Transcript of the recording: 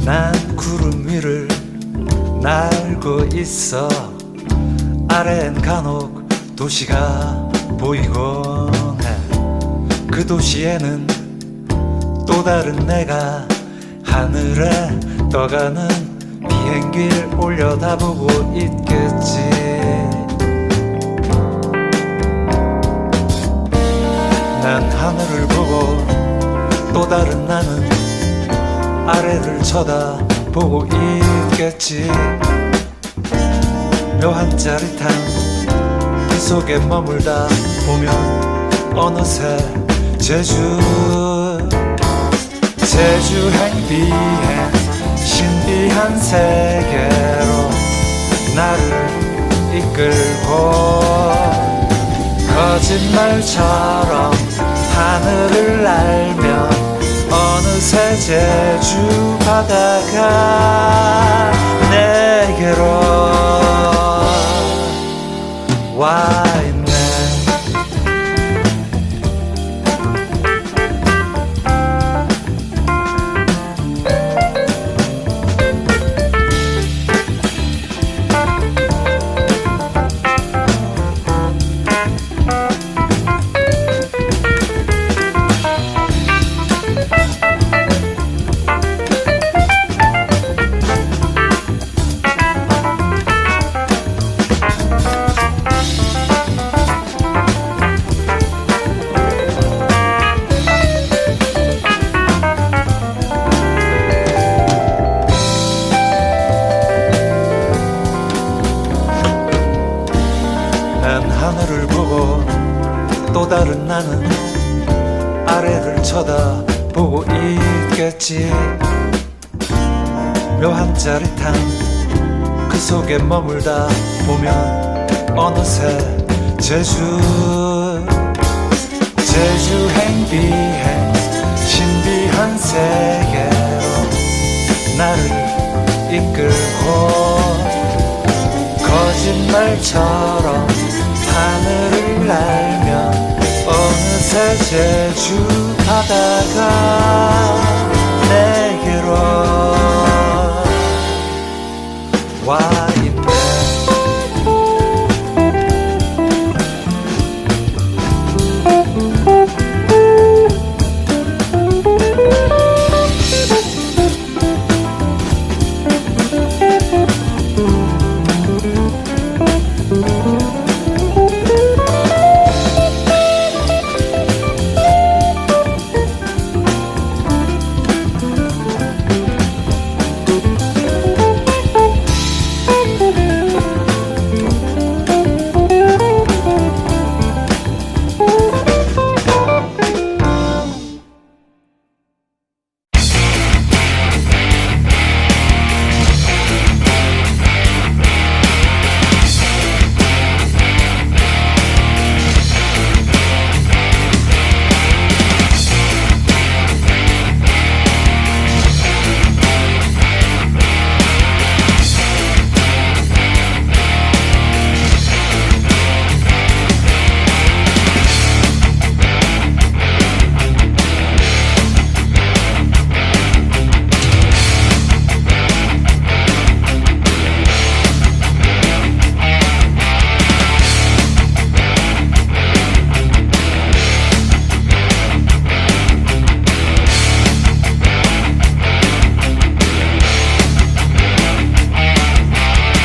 난 구름 위를 날고 있어. 아래엔 간혹 도시가 보이곤 해. 그 도시에는 또 다른 내가 하늘에 떠가는 비행기를 올려다보고 있겠지. 난 하늘을 보고 또 다른 나는 아래를 쳐다보고 있겠지. 묘한 짜릿함 그 속에 머물다 보면 어느새 제주행 비행 신비한 세계로 나를 이끌고 거짓말처럼 하늘을 날며 어느새 제주 바다가 내게로 와 있네. 하늘을 보고 또 다른 나는 아래를 쳐다보고 있겠지. 묘한 짜릿함 그 속에 머물다 보면 어느새 제주행 비행 신비한 세계로 나를 이끌고 거짓말처럼 하늘을 날며 어느새 제주 바다가 내게로